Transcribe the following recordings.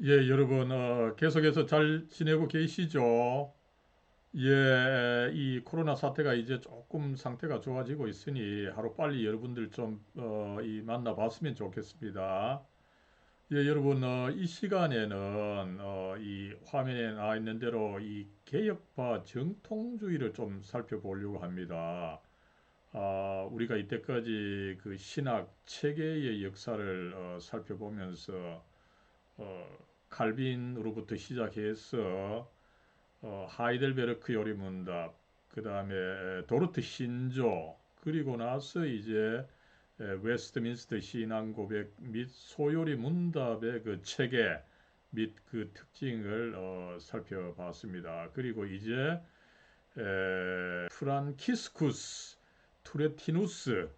예, 여러분, 계속해서 잘 지내고 계시죠? 예, 이 코로나 사태가 이제 조금 상태가 좋아지고 있으니 하루빨리 여러분들 좀, 만나봤으면 좋겠습니다. 예, 여러분, 이 시간에는, 이 화면에 나와 있는 대로 이 개혁파 정통주의를 좀 살펴보려고 합니다. 우리가 이때까지 그 신학 체계의 역사를 살펴보면서 어, 칼빈으로부터 시작해서 하이델베르크 요리문답, 그 다음에 도르트 신조, 그리고 나서 이제 웨스트민스터 신앙 고백 및 소요리 문답의 그 체계 및 그 특징을 살펴봤습니다. 그리고 이제 프란키스쿠스 투레티누스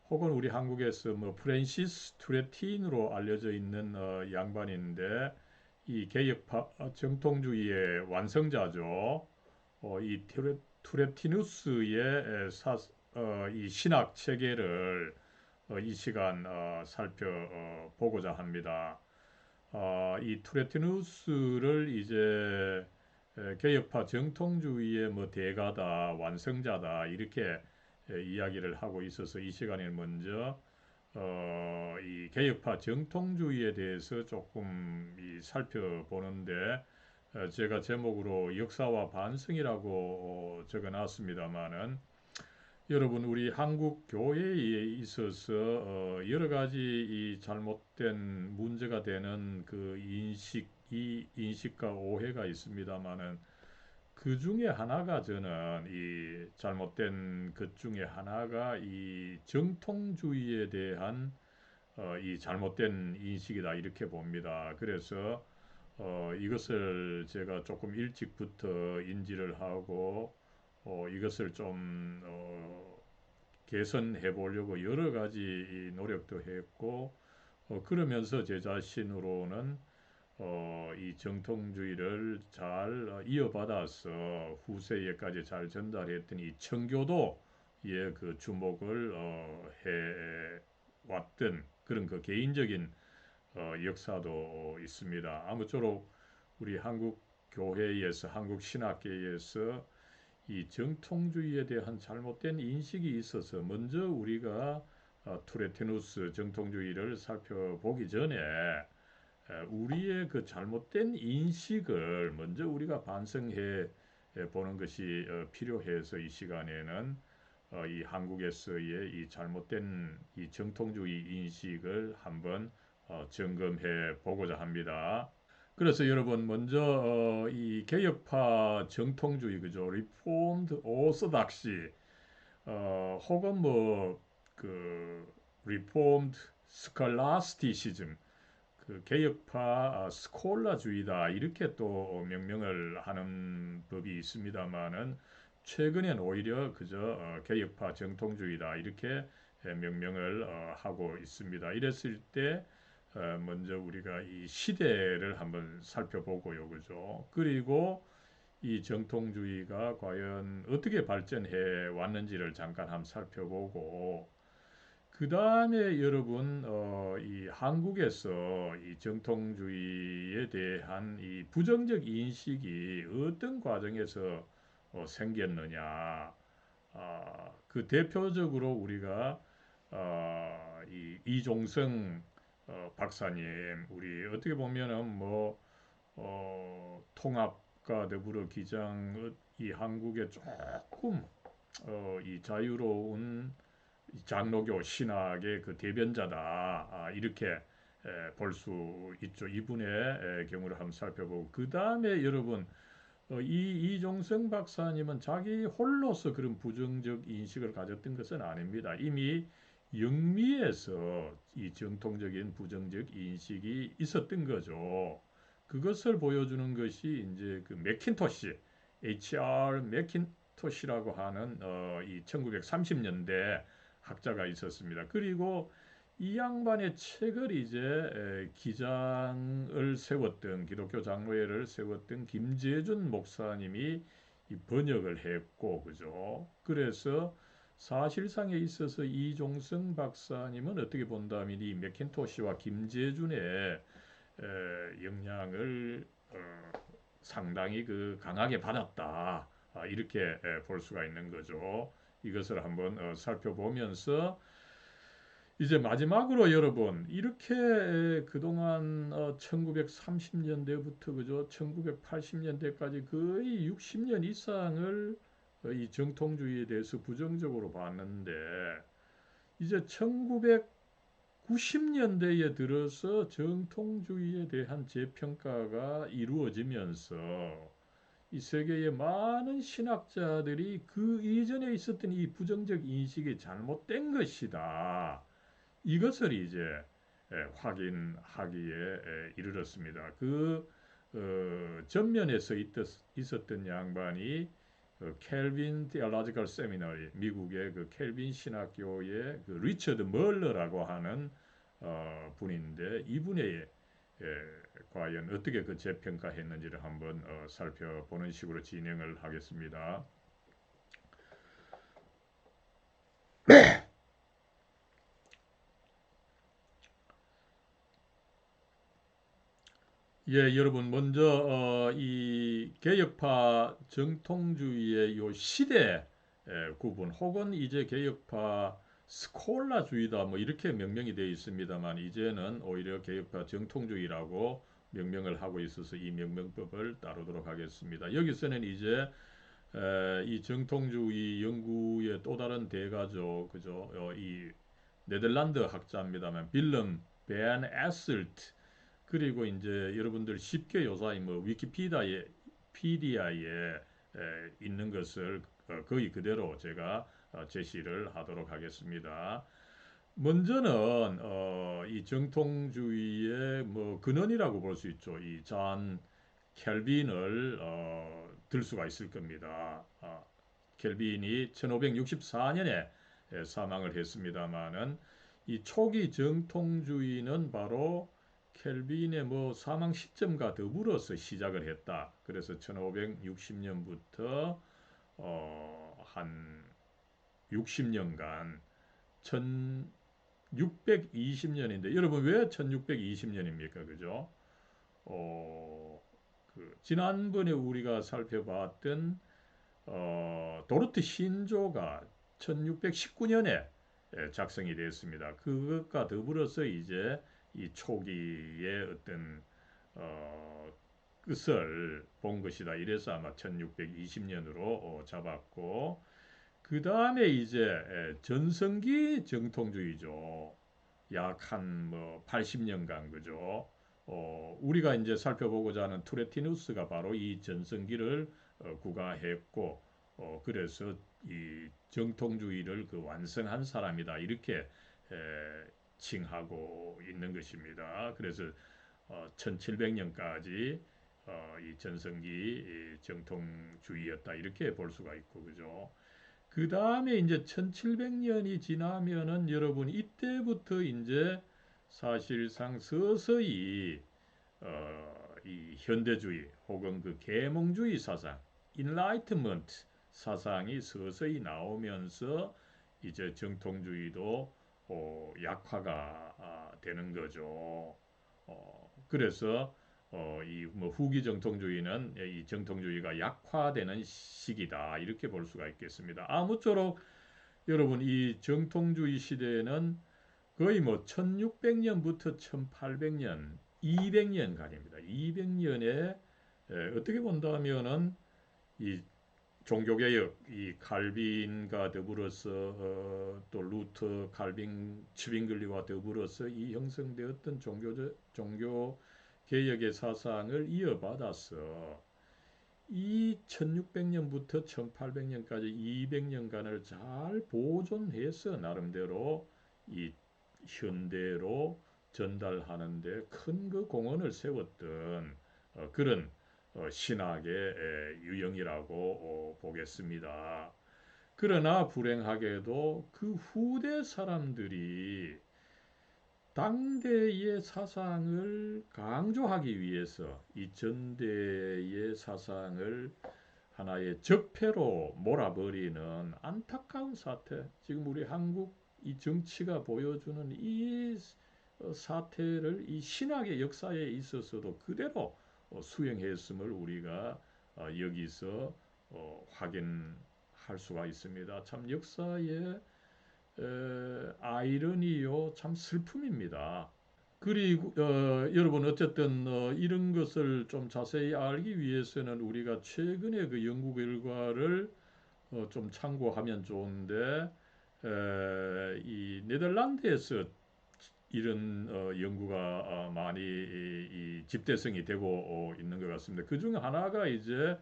혹은 우리 한국에서 뭐 프랜시스 투레틴으로 알려져 있는 양반인데 이 개혁파 정통주의의 완성자죠. 이 투레티누스의 이 신학 체계를 이 시간 살펴보고자 합니다. 이 투레티누스를 이제 개혁파 정통주의의 뭐 대가다, 완성자다 이렇게 이야기를 하고 있어서 이 시간에 먼저 이 개혁파 정통주의에 대해서 조금 살펴보는데 제가 제목으로 역사와 반성이라고 적어놨습니다마는 여러분 우리 한국 교회에 있어서 여러 가지 이 잘못된 문제가 되는 그 이 인식과 오해가 있습니다마는 그 중에 하나가 저는 이 잘못된 것 중에 하나가 이 정통주의에 대한 이 잘못된 인식이다 이렇게 봅니다. 그래서 이것을 제가 조금 일찍부터 인지를 하고 이것을 좀 개선해 보려고 여러 가지 노력도 했고 그러면서 제 자신으로는 이 정통주의를 잘 이어받아서 후세에까지 잘 전달했더니 이 청교도의 그 주목을 해 왔던 그런 그 개인적인 역사도 있습니다. 아무쪼록 우리 한국 교회에서 한국 신학계에서 이 정통주의에 대한 잘못된 인식이 있어서 먼저 우리가 투레티누스 정통주의를 살펴보기 전에 우리의 그 잘못된 인식을 먼저 우리가 반성해 보는 것이 필요해서 이 시간에는 이 한국에서의 이 잘못된 이 정통주의 인식을 한번 점검해 보고자 합니다. 그래서 여러분 먼저 이 개혁파 정통주의 그죠? Reformed Orthodoxy 혹은 뭐그 Reformed Scholasticism 그 개혁파 스콜라주의다 이렇게 또 명명을 하는 법이 있습니다만은 최근엔 오히려 그저 개혁파 정통주의다 이렇게 명명을 하고 있습니다. 이랬을 때 먼저 우리가 이 시대를 한번 살펴보고요, 그죠? 그리고 이 정통주의가 과연 어떻게 발전해 왔는지를 잠깐 한번 살펴보고 그 다음에 여러분, 이 한국에서 이 정통주의에 대한 이 부정적 인식이 어떤 과정에서 생겼느냐. 그 대표적으로 우리가 이 이종성 박사님, 우리 어떻게 보면은 통합과 더불어 기장 이 한국에 조금 이 자유로운 장로교 신학의 그 대변자다. 이렇게 볼 수 있죠. 이분의 경우를 한번 살펴보고 그 다음에 여러분 이 이종성 박사님은 자기 홀로서 그런 부정적 인식을 가졌던 것은 아닙니다. 이미 영미에서 이 정통적인 부정적 인식이 있었던 거죠. 그것을 보여주는 것이 이제 그 맥킨토시, H.R. 맥킨토시라고 하는 이 1930년대 학자가 있었습니다. 그리고 이 양반의 책을 이제 기장을 세웠던 기독교 장로회를 세웠던 김재준 목사님이 번역을 했고 그죠. 그래서 사실상에 있어서 이종성 박사님은 어떻게 본다면 이 맥킨토시와 김재준의 영향을 상당히 그 강하게 받았다. 이렇게 볼 수가 있는 거죠. 이것을 한번 살펴보면서 이제 마지막으로 여러분 이렇게 그동안 1930년대부터 그죠 1980년대까지 거의 60년 이상을 이 정통주의에 대해서 부정적으로 봤는데 이제 1990년대에 들어서 정통주의에 대한 재평가가 이루어지면서 이 세계의 많은 신학자들이 그 이전에 있었던 이 부정적 인식이 잘못된 것이다. 이것을 이제 확인하기에 이르렀습니다. 그 전면에서 있었던 양반이 켈빈 테올로지컬 세미너리 미국의 그 켈빈 신학교의 그 리처드 멀러라고 하는 분인데 이분의 과연 어떻게 그 재평가했는지를 한번 살펴보는 식으로 진행을 하겠습니다. 예, 여러분 먼저 이 개혁파 정통주의의 요 시대 구분 혹은 이제 개혁파 스콜라주의다 뭐 이렇게 명명이 되어 있습니다만 이제는 오히려 개혁파 정통주의라고 명명을 하고 있어서 이 명명법을 다루도록 하겠습니다. 여기서는 이제 이 정통주의 연구의 또 다른 대가죠, 그죠? 이 네덜란드 학자입니다만 빌름 벤 에슬트 그리고 이제 여러분들 쉽게 요사이 뭐 위키피디아에 있는 것을 거의 그대로 제가 제시를 하도록 하겠습니다. 먼저는 이 정통주의의 뭐 근원이라고 볼 수 있죠. 이 존 켈빈을 들 수가 있을 겁니다. 켈빈이 1564년에 사망을 했습니다마는 이 초기 정통주의는 바로 켈빈의 뭐 사망 시점과 더불어서 시작을 했다. 그래서 1560년부터 한 60년간 1620년인데 여러분 왜 1620년입니까? 그죠? 어, 지난번에 우리가 살펴봤던 도르트 신조가 1619년에 작성이 되었습니다. 그것과 더불어서 이제 이 초기의 어떤 어, 끝을 본 것이다. 이래서 아마 1620년으로 잡았고 그 다음에 이제 전성기 정통주의죠. 약 한 뭐 80년간 그죠. 우리가 이제 살펴보고자 하는 투레티누스가 바로 이 전성기를 구가했고 그래서 이 정통주의를 그 완성한 사람이다 이렇게 칭하고 있는 것입니다. 그래서 1700년까지 이 전성기 정통주의였다 이렇게 볼 수가 있고 그죠. 그 다음에 이제 1700년이 지나면은 여러분 이때부터 이제 사실상 서서히 이 현대주의 혹은 그 계몽주의 사상, 인라이트먼트 사상이 서서히 나오면서 이제 정통주의도 약화가 되는 거죠. 그래서 이 뭐 후기 정통주의는 이 정통주의가 약화되는 시기다 이렇게 볼 수가 있겠습니다. 아무쪼록 여러분 이 정통주의 시대에는 거의 뭐 1600년부터 1800년, 200년 가량입니다. 200년에 어떻게 본다면은 이 종교개혁, 이 칼빈과 더불어서 또 루터, 칼빈, 츠빙글리와 더불어서 이 형성되었던 종교 개혁의 사상을 이어받아서 이 1600년부터 1800년까지 200년간을 잘 보존해서 나름대로 이 현대로 전달하는데 큰 그 공헌을 세웠던 그런 신학의 유형이라고 보겠습니다. 그러나 불행하게도 그 후대 사람들이 당대의 사상을 강조하기 위해서 이 전대의 사상을 하나의 적폐로 몰아버리는 안타까운 사태. 지금 우리 한국 이 정치가 보여주는 이 사태를 이 신학의 역사에 있어서도 그대로 수행했음을 우리가 여기서 확인할 수가 있습니다. 참 역사의 아이러니요, 참 슬픔입니다. 그리고 여러분 어쨌든 이런 것을 좀 자세히 알기 위해서는 우리가 최근의 그 연구 결과를 좀 참고하면 좋은데 이 네덜란드에서 이런 연구가 많이 이 집대성이 되고 있는 것 같습니다. 그 중 하나가 이제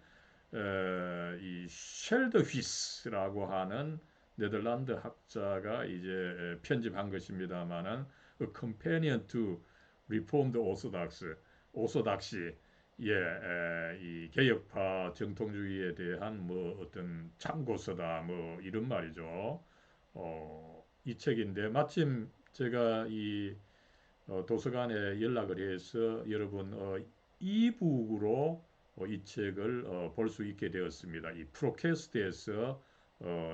이 쉘더휘스라고 하는 네덜란드 학자가 이제 편집한 것입니다만은 A Companion to Reformed Orthodox, 오소닥시 이 개혁파 정통주의에 대한 뭐 어떤 참고서다 뭐 이런 말이죠. 이 책인데 마침 제가 이 도서관에 연락을 해서 여러분 이북으로 이 책을 볼 수 있게 되었습니다. 이 프로캐스트에서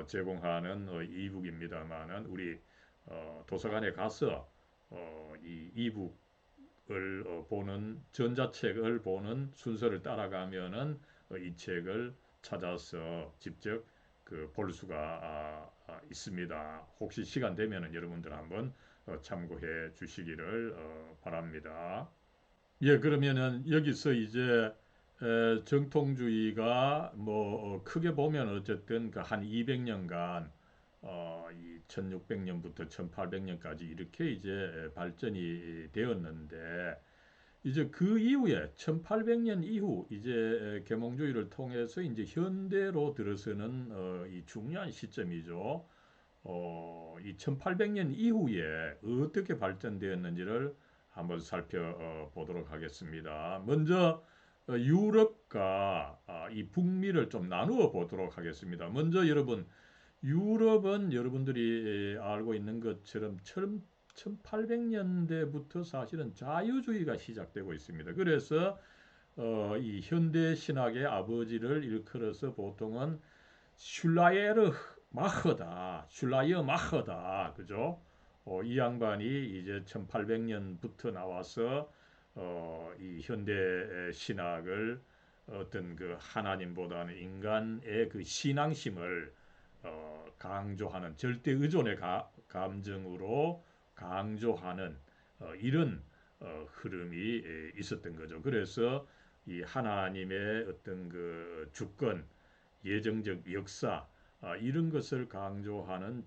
제공하는 이북입니다만은 우리 도서관에 가서 이 이북을 보는 전자책을 보는 순서를 따라가면은 이 책을 찾아서 직접 그 볼 수가 있습니다. 혹시 시간 되면은 여러분들 한번 참고해 주시기를 바랍니다. 예, 그러면은 여기서 이제 정통주의가 뭐 크게 보면 어쨌든 그 한 200년간 이 1600년부터 1800년까지 이렇게 이제 발전이 되었는데 이제 그 이후에 1800년 이후 이제 계몽주의를 통해서 이제 현대로 들어서는 이 중요한 시점이죠. 이 1800년 이후에 어떻게 발전되었는지를 한번 살펴보도록 하겠습니다. 먼저 유럽과 이 북미를 좀 나누어 보도록 하겠습니다. 먼저 여러분, 유럽은 여러분들이 알고 있는 것처럼 1800년대부터 사실은 자유주의가 시작되고 있습니다. 그래서 이 현대 신학의 아버지를 일컬어서 보통은 슐라예르 마허다, 슐라이어 마허다, 그죠? 이 양반이 이제 1800년부터 나와서 이 현대 신학을 어떤 그 하나님보다는 인간의 그 신앙심을 강조하는 절대 의존의 감정으로 강조하는 이런 흐름이 있었던 거죠. 그래서 이 하나님의 어떤 그 주권, 예정적 역사 이런 것을 강조하는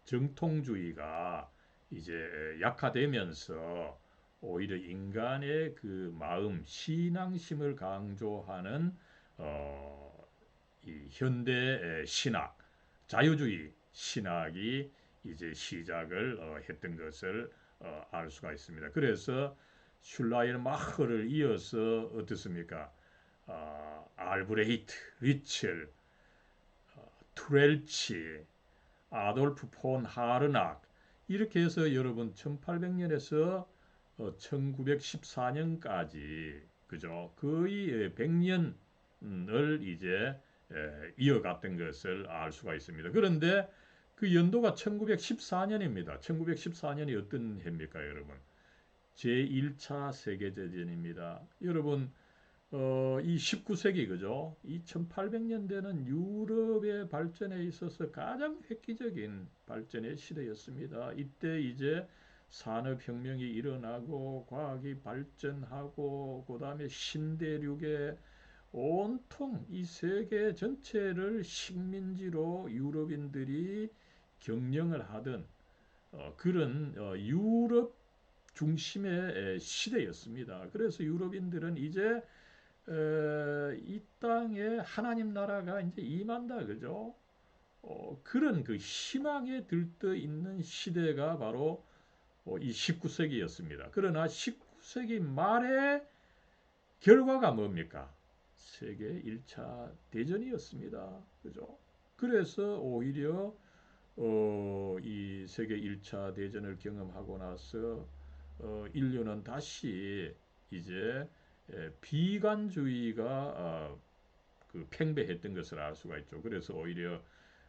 정통주의가 이제 약화되면서 오히려 인간의 그 마음, 신앙심을 강조하는 이 현대 신학, 자유주의 신학이 이제 시작을 했던 것을 알 수가 있습니다. 그래서 슐라이르마흐를 이어서 어떻습니까? 알브레히트, 리첼, 투렐치, 아돌프 폰 하르낙 이렇게 해서 여러분 1800년에서 1914년까지 그죠? 거의 100년을 이제 이어갔던 것을 알 수가 있습니다. 그런데 그 연도가 1914년입니다. 1914년이 어떤 해입니까, 여러분? 제1차 세계대전입니다. 여러분 이 19세기 그죠? 이 1800년대는 유럽의 발전에 있어서 가장 획기적인 발전의 시대였습니다. 이때 이제 산업혁명이 일어나고 과학이 발전하고 그다음에 신대륙의 온통 이 세계 전체를 식민지로 유럽인들이 경영을 하던 그런 유럽 중심의 시대였습니다. 그래서 유럽인들은 이제 이 땅에 하나님 나라가 이제 임한다 그죠? 그런 그 희망에 들떠 있는 시대가 바로 이 19세기였습니다. 그러나 19세기 말에 결과가 뭡니까? 세계 1차 대전이었습니다. 그죠? 그래서 오히려 이 세계 1차 대전을 경험하고 나서 인류는 다시 이제 비관주의가 그 팽배했던 것을 알 수가 있죠. 그래서 오히려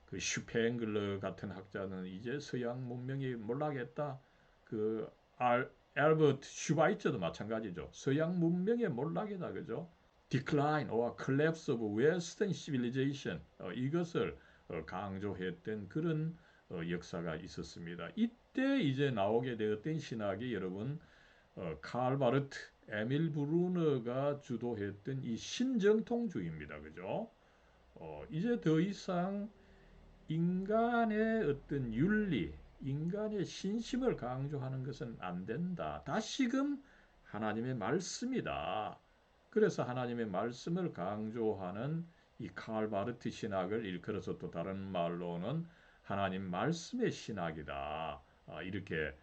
그 슈팽글러 같은 학자는 이제 서양 문명이 몰락했다. 그 알버트 슈바이처도 마찬가지죠. 서양 문명의 몰락이다, 그죠? Decline or collapse of Western civilization, 이것을 강조했던 그런 역사가 있었습니다. 이때 이제 나오게 되었던 신학이 여러분 칼 바르트, 에밀 브루너가 주도했던 이 신정통주의입니다. 그죠? 이제 더 이상 인간의 어떤 윤리, 인간의 신심을 강조하는 것은 안 된다. 다시금 하나님의 말씀이다. 그래서 하나님의 말씀을 강조하는 이 칼 바르트 신학을 일컬어서 또 다른 말로는 하나님 말씀의 신학이다. 이렇게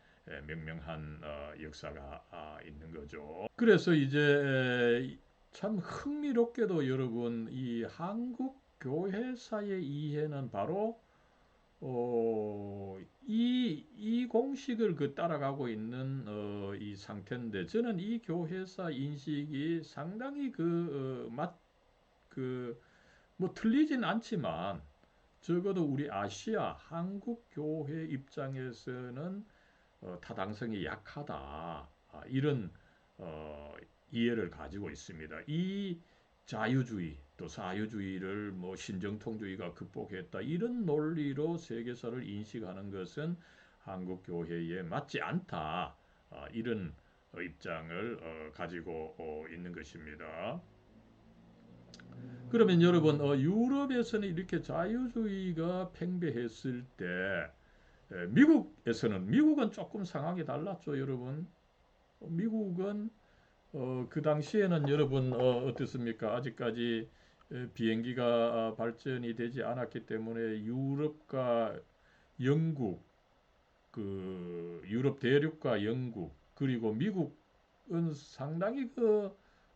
명명한 역사가 있는 거죠. 그래서 이제 참 흥미롭게도 여러분 이 한국 교회사의 이해는 바로 이 공식을 따라가고 있는 이 상태인데 저는 이 교회사 인식이 상당히 뭐 틀리진 않지만 적어도 우리 아시아 한국 교회 입장에서는 타당성이 약하다. 이런 어, 이해를 가지고 있습니다. 이 자유주의 또 사유주의를 뭐 신정통주의가 극복했다. 이런 논리로 세계사를 인식하는 것은 한국 교회에 맞지 않다. 이런 입장을 가지고 있는 것입니다. 그러면 여러분 유럽에서는 이렇게 자유주의가 팽배했을 때 미국은 조금 상황이 달랐죠, 여러분. 미국은 그 당시에는 여러분 어떻습니까? 아직까지 비행기가 발전이 되지 않았기 때문에 유럽과 영국, 유럽 대륙과 영국 그리고 미국은 상당히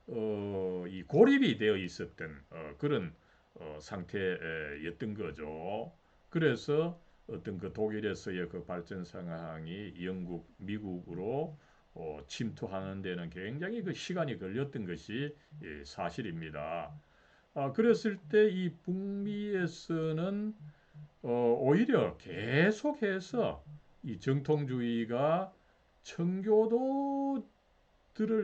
이 고립이 되어 있었던 그런 상태였던 거죠. 그래서 어떤 그 독일에서의 그 발전 상황이 영국, 미국으로 침투하는 데는 굉장히 그 시간이 걸렸던 것이 사실입니다. 그랬을 때 이 북미에서는 오히려 계속해서 이 정통주의가 청교도들을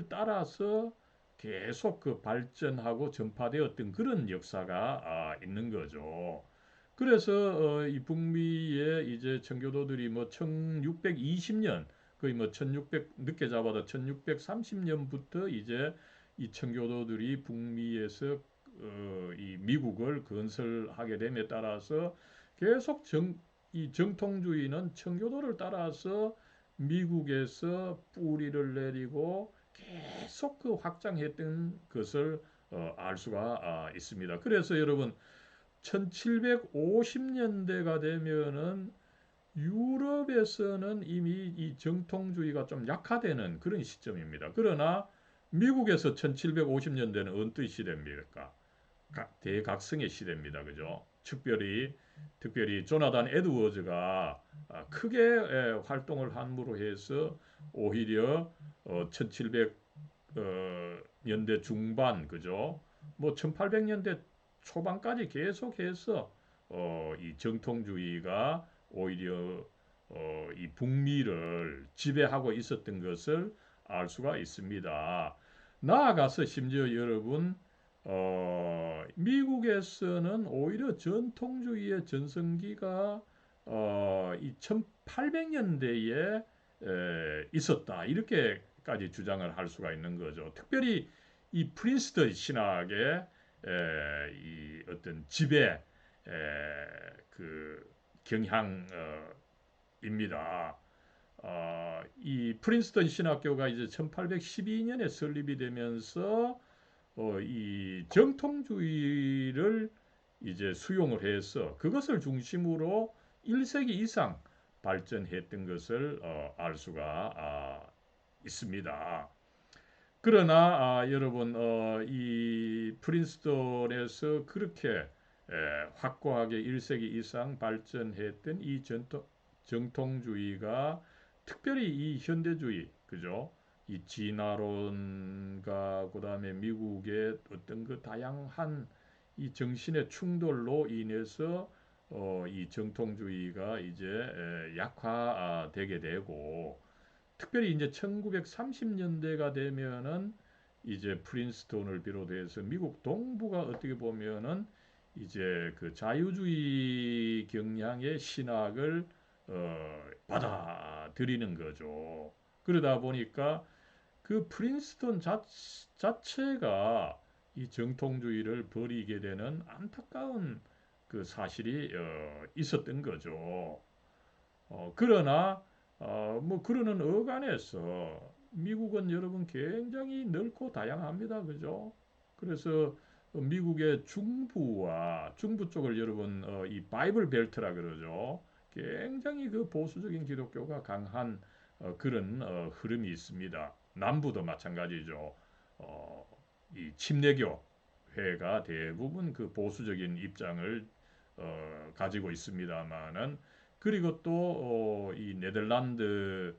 따라서 계속 그 발전하고 전파되었던 그런 역사가 있는 거죠. 그래서 이 북미에 이제 청교도들이 뭐 1620년 거의 뭐 1600 늦게 잡아도 1630년부터 이제 이 청교도들이 북미에서 이 미국을 건설하게 됨에 따라서 계속 이 정통주의는 청교도를 따라서 미국에서 뿌리를 내리고 계속 그 확장했던 것을 알 수가 있습니다. 그래서 여러분 1750년대가 되면은 유럽에서는 이미 이 정통주의가 좀 약화되는 그런 시점입니다. 그러나 미국에서 1750년대는 어떤 시대입니까? 대각성의 시대입니다. 그죠? 특별히 조나단 에드워즈가 크게 활동을 함으로 해서 오히려 1700년대 중반 그죠? 뭐 1800년대 초반까지 계속해서 이 정통주의가 오히려 이 북미를 지배하고 있었던 것을 알 수가 있습니다. 나아가서 심지어 여러분 미국에서는 오히려 전통주의의 전성기가 이 1800년대에 있었다. 이렇게까지 주장을 할 수가 있는 거죠. 특별히 이 프린스턴 신학의 이 어떤 지배 그 경향입니다. 이 프린스턴 신학교가 이제 1812년에 설립이 되면서 이 정통주의를 이제 수용을 해서 그것을 중심으로 1세기 이상 발전했던 것을 알 수가 있습니다. 그러나 여러분 이 프린스턴에서 그렇게 확고하게 1세기 이상 발전했던 이 정통주의가 특별히 이 현대주의 그죠? 이 진화론과 그다음에 미국의 어떤 그 다양한 이 정신의 충돌로 인해서 이 정통주의가 이제 약화되게 되고 특별히 이제 1930년대가 되면은 이제 프린스턴을 비롯해서 미국 동부가 어떻게 보면은 이제 그 자유주의 경향의 신학을 받아들이는 거죠. 그러다 보니까 그 프린스턴 자체가 이 정통주의를 버리게 되는 안타까운 그 사실이 있었던 거죠. 그러나 뭐 그러는 어간에서 미국은 여러분 굉장히 넓고 다양합니다. 그죠? 그래서 미국의 중부와 중부 쪽을 여러분 이 바이블 벨트라 그러죠. 굉장히 그 보수적인 기독교가 강한 그런 흐름이 있습니다. 남부도 마찬가지죠. 어, 이 침례교회가 대부분 그 보수적인 입장을 가지고 있습니다만은 그리고 또 이 네덜란드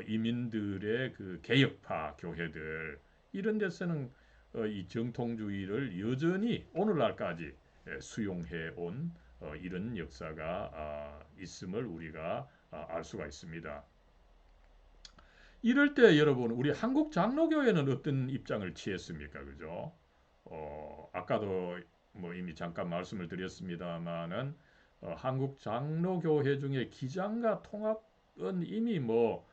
이민들의 그 개혁파 교회들 이런 데서는 이 정통주의를 여전히 오늘날까지 수용해 온 이런 역사가 있음을 우리가 알 수가 있습니다. 이럴 때 여러분 우리 한국 장로교회는 어떤 입장을 취했습니까? 그죠? 아까도 뭐 이미 잠깐 말씀을 드렸습니다만은 한국 장로교회 중에 기장과 통합은 이미 뭐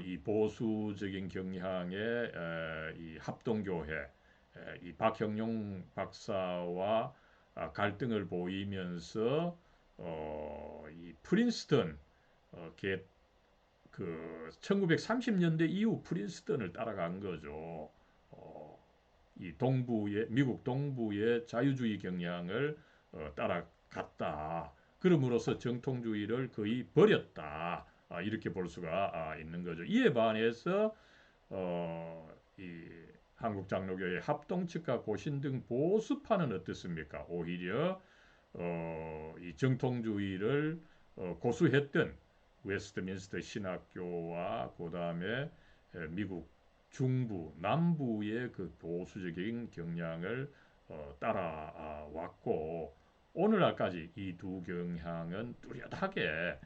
이 보수적인 경향의 이 합동교회 이 박형용 박사와 갈등을 보이면서 이 프린스턴 개, 그 1930년대 이후 프린스턴을 따라간 거죠. 어, 이 동부의 미국 동부의 자유주의 경향을 따라갔다. 그럼으로써 정통주의를 거의 버렸다. 이렇게 볼 수가 있는 거죠. 이에 반해서 이 한국 장로교의 합동 측과 고신 등 보수파는 어떻습니까? 오히려 이 정통주의를 고수했던 웨스트민스터 신학교와 그 다음에 미국 중부, 남부의 그 보수적인 경향을 따라왔고 오늘날까지 이 두 경향은 뚜렷하게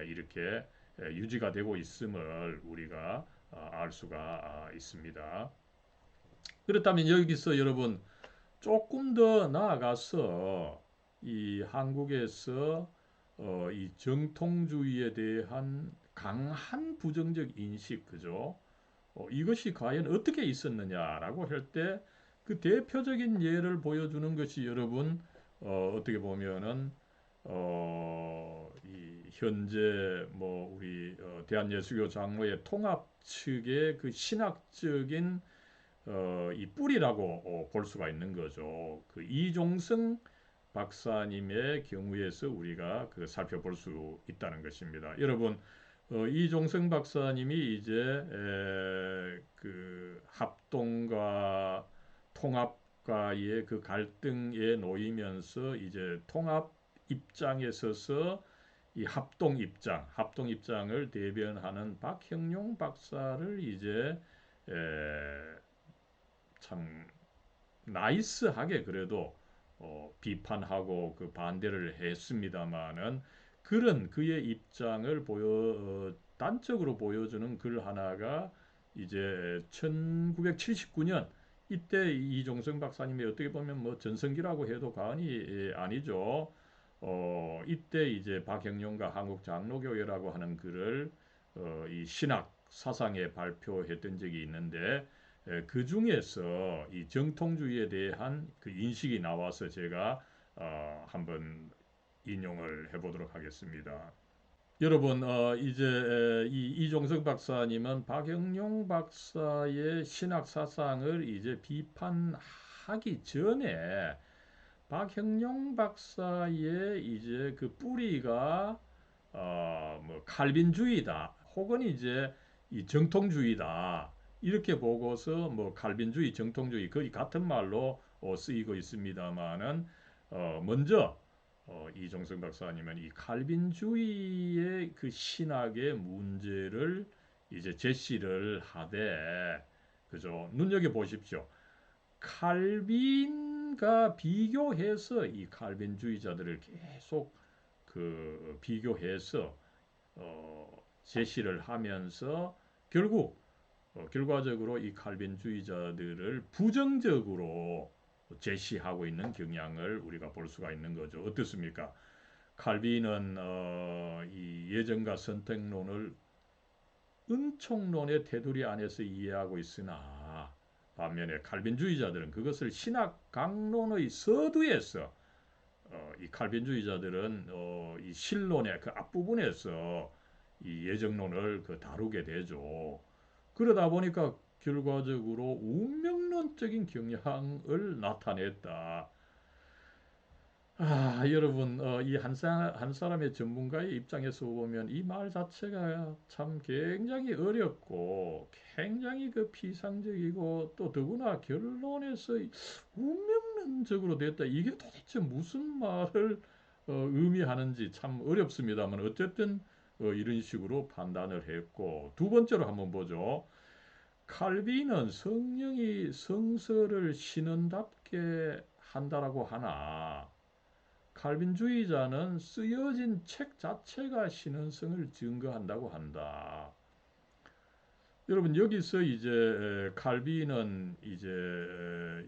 이렇게 유지가 되고 있음을 우리가 알 수가 있습니다. 그렇다면 여기서 여러분 조금 더 나아가서 이 한국에서 이 정통주의에 대한 강한 부정적 인식, 그죠? 이것이 과연 어떻게 있었느냐라고 할 때 그 대표적인 예를 보여주는 것이 여러분 어떻게 보면은 이 현재 뭐 우리 대한예수교 장로의 통합 측의 그 신학적인 이 뿌리라고 볼 수가 있는 거죠. 그 이종성 박사님의 경우에서 우리가 그 살펴볼 수 있다는 것입니다. 여러분, 이종성 박사님이 이제 그 합동과 통합과의 그 갈등에 놓이면서 이제 통합 입장에 서서 이 합동 입장을 대변하는 박형용 박사를 이제 참 나이스하게 그래도 비판하고 그 반대를 했습니다마는 그런 그의 입장을 단적으로 보여주는 글 하나가 이제 1979년 이때 이종성 박사님이 어떻게 보면 뭐 전성기라고 해도 과언이 아니죠. 이때 이제 박형룡과 한국 장로교회라고 하는 글을 이 신학 사상에 발표했던 적이 있는데 그 중에서 이 정통주의에 대한 그 인식이 나와서 제가 한번 인용을 해보도록 하겠습니다. 여러분, 이제 이 이종석 박사님은 박영용 박사의 신학 사상을 이제 비판하기 전에 박형용 박사의 이제 그 뿌리가 뭐 칼빈주의다 혹은 이제 이 정통주의다 이렇게 보고서 뭐 칼빈주의, 정통주의 거의 같은 말로 쓰이고 있습니다만은 먼저 이종성 박사님은 이 칼빈주의의 그 신학의 문제를 이제 제시를 하되 그죠? 눈여겨 보십시오. 칼빈과 비교해서 이 칼빈주의자들을 계속 그 비교해서 제시를 하면서 결국 결과적으로 이 칼빈주의자들을 부정적으로 제시하고 있는 경향을 우리가 볼 수가 있는 거죠. 어떻습니까? 칼빈은 이 예정과 선택론을 은총론의 테두리 안에서 이해하고 있으나 반면에 칼빈주의자들은 그것을 신학 강론의 서두에서 이 칼빈주의자들은 이 신론의 그 앞부분에서 이 예정론을 그 다루게 되죠. 그러다 보니까 결과적으로 운명론적인 경향을 나타냈다. 여러분, 이 한 사람의 전문가의 입장에서 보면 이 말 자체가 참 굉장히 어렵고 굉장히 그 피상적이고 또 더구나 결론에서 운명론적으로 됐다. 이게 도대체 무슨 말을 의미하는지 참 어렵습니다만 어쨌든 이런 식으로 판단을 했고 두 번째로 한번 보죠. 칼빈은 성령이 성서를 신은답게 한다라고 하나 칼빈주의자는 쓰여진 책 자체가 신은성을 증거한다고 한다. 여러분 여기서 이제 칼빈은 이제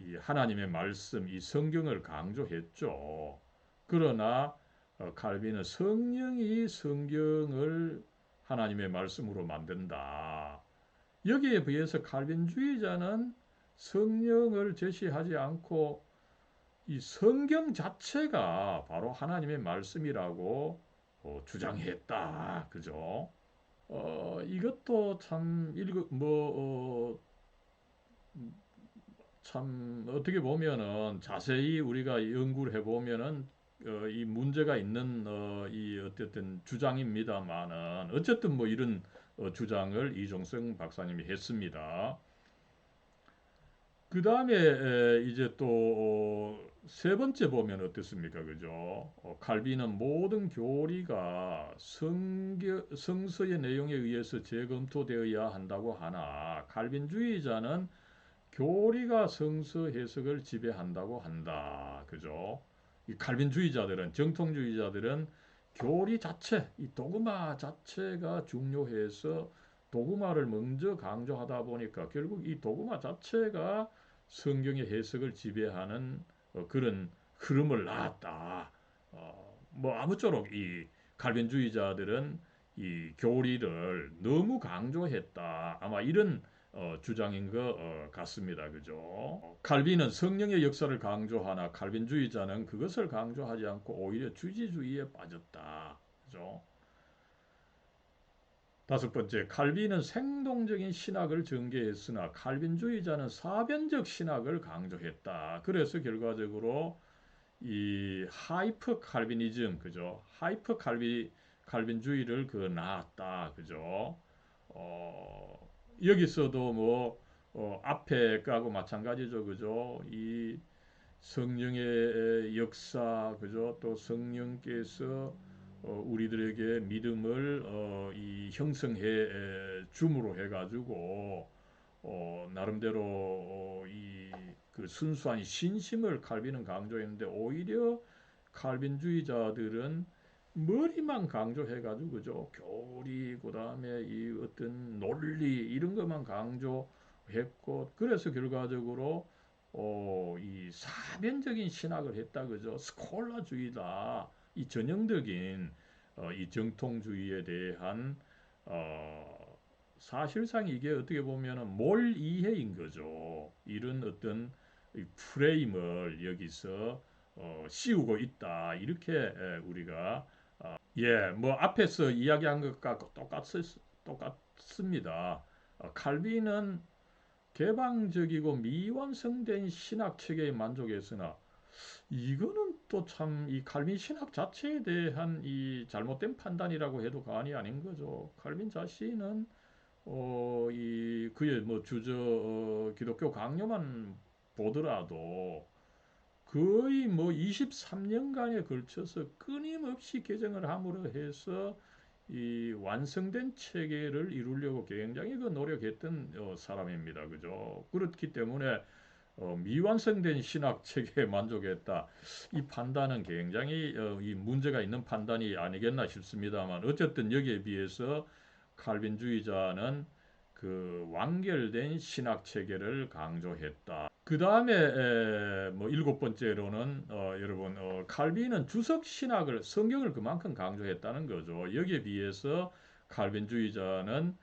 이 하나님의 말씀, 이 성경을 강조했죠. 그러나 칼빈은 성령이 성경을 하나님의 말씀으로 만든다. 여기에 비해서 칼빈주의자는 성령을 제시하지 않고 이 성경 자체가 바로 하나님의 말씀이라고 주장했다. 그죠? 이것도 참 참 어떻게 보면은 자세히 우리가 연구를 해보면은 이 문제가 있는 이 어쨌든 주장입니다만은 어쨌든 뭐 이런 주장을 이종성 박사님이 했습니다. 그 다음에 이제 또 세 번째 보면 어떻습니까? 그죠? 칼빈은 모든 교리가 성서의 내용에 의해서 재검토되어야 한다고 하나 칼빈주의자는 교리가 성서 해석을 지배한다고 한다. 그죠? 이 칼빈주의자들은 정통주의자들은 교리 자체, 이 도그마 자체가 중요해서 도그마를 먼저 강조하다 보니까 결국 이 도그마 자체가 성경의 해석을 지배하는 그런 흐름을 낳았다. 뭐 아무쪼록 이 칼빈주의자들은 이 교리를 너무 강조했다. 아마 이런 주장인 것 같습니다. 그죠? 칼빈은 성령의 역사를 강조하나 칼빈주의자는 그것을 강조하지 않고 오히려 주지주의에 빠졌다. 그죠? 다섯 번째, 칼빈은 생동적인 신학을 전개했으나 칼빈주의자는 사변적 신학을 강조했다. 그래서 결과적으로 이 하이퍼 칼비니즘, 그죠? 칼빈주의를 그 낳았다. 그죠? 여기서도 뭐 앞에 거하고 마찬가지죠. 그죠? 이 성령의 역사, 그죠? 또 성령께서 우리들에게 믿음을 이 형성해 줌으로 해가지고 나름대로 이그 순수한 신심을 칼빈은 강조했는데 오히려 칼빈주의자들은 머리만 강조해가지고 그죠? 교리 그다음에 이 어떤 논리 이런 것만 강조했고 그래서 결과적으로 이 사변적인 신학을 했다 그죠? 스콜라주의다. 이 전형적인 이 정통주의에 대한 어, 사실상 이게 어떻게 보면은 몰 이해인 거죠. 이런 어떤 프레임을 여기서 씌우고 있다. 이렇게 우리가 뭐 앞에서 이야기한 것과 똑같습니다. 칼빈은 개방적이고 미완성된 신학 체계에 만족했으나 이거는 또 참 이 칼빈 신학 자체에 대한 이 잘못된 판단이라고 해도 과언이 아닌 거죠. 칼빈 자신은 이 그의 뭐 주저 기독교 강요만 보더라도 거의 뭐 23년간에 걸쳐서 끊임없이 개정을 함으로 해서 이 완성된 체계를 이루려고 굉장히 그 노력했던 사람입니다. 그죠? 그렇기 때문에 미완성된 신학 체계에 만족했다. 이 판단은 굉장히 이 문제가 있는 판단이 아니겠나 싶습니다만 어쨌든 여기에 비해서 칼빈주의자는 그 완결된 신학 체계를 강조했다. 그 다음에 뭐 일곱 번째로는 여러분 칼빈은 주석 신학을 성경을 그만큼 강조했다는 거죠. 여기에 비해서 칼빈주의자는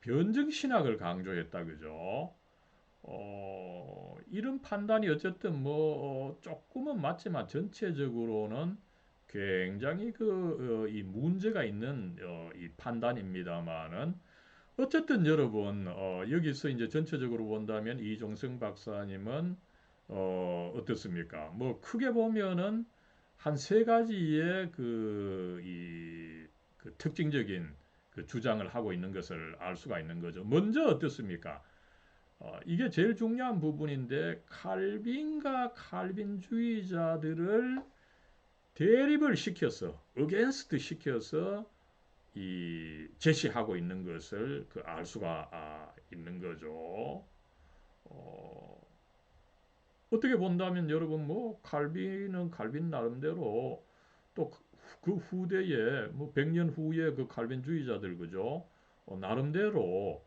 변증 신학을 강조했다 그죠. 이런 판단이 어쨌든 뭐 조금은 맞지만 전체적으로는 굉장히 이 문제가 있는 이 판단입니다만은 어쨌든 여러분 여기서 이제 전체적으로 본다면 이종성 박사님은 어떻습니까? 뭐 크게 보면은 한 세 가지의 그 특징적인 그 주장을 하고 있는 것을 알 수가 있는 거죠. 먼저 어떻습니까? 이게 제일 중요한 부분인데 칼빈과 칼빈주의자들을 대립을 시켜서 어게인스트 시켜서 이 제시하고 있는 것을 그 알 수가 있는 거죠. 어, 어떻게 본다면 여러분 뭐 칼빈은 칼빈 나름대로 또 그 후대에 뭐 100년 후에 그 칼빈주의자들 그죠? 나름대로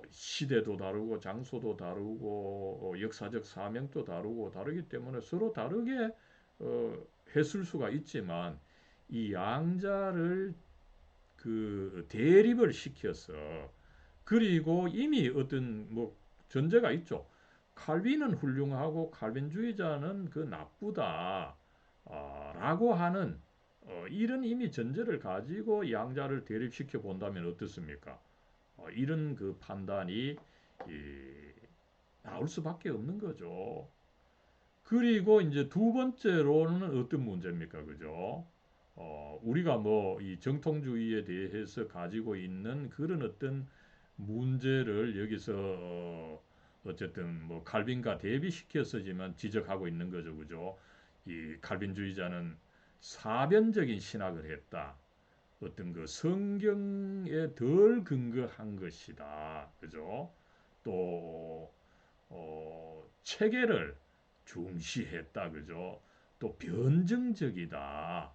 시대도 다르고 장소도 다르고 역사적 사명도 다르고 다르기 때문에 서로 다르게 어, 했을 수가 있지만 이 양자를 그 대립을 시켜서 그리고 이미 어떤 뭐 전제가 있죠. 칼빈은 훌륭하고 칼빈주의자는 그 나쁘다. 라고 하는 이런 이미 전제를 가지고 양자를 대립시켜 본다면 어떻습니까? 이런 그 판단이 나올 수밖에 없는 거죠. 그리고 이제 두 번째로는 어떤 문제입니까? 그죠? 우리가 뭐 이 정통주의에 대해서 가지고 있는 그런 어떤 문제를 여기서 어쨌든 뭐 칼빈과 대비시켜서지만 지적하고 있는 거죠. 그죠? 이 칼빈주의자는 사변적인 신학을 했다. 어떤 그 성경에 덜 근거한 것이다. 그죠? 또 체계를 중시했다. 그죠? 또 변증적이다.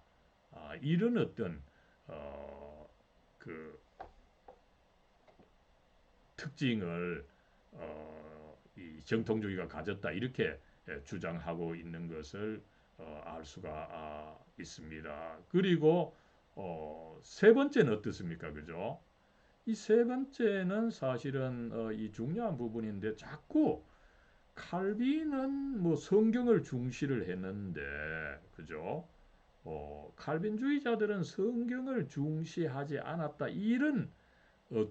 이런 어떤 어, 그 특징을 이 정통주의가 가졌다. 이렇게 주장하고 있는 것을 알 수가 있습니다. 그리고 세 번째는 어떻습니까? 그죠? 이 세 번째는 사실은 이 중요한 부분인데 자꾸 칼빈은 뭐 성경을 중시를 했는데, 그죠? 칼빈주의자들은 성경을 중시하지 않았다. 이런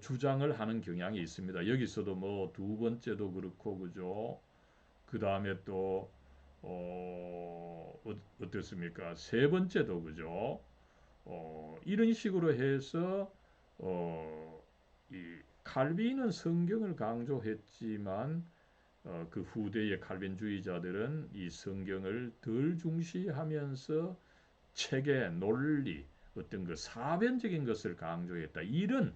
주장을 하는 경향이 있습니다. 여기서도 뭐 두 번째도 그렇고, 그죠? 그 다음에 또, 어떻습니까? 세 번째도, 그죠? 이런 식으로 해서, 어, 이 칼빈은 성경을 강조했지만, 그 후대의 칼빈주의자들은 이 성경을 덜 중시하면서 체계, 논리, 어떤 그 사변적인 것을 강조했다. 이런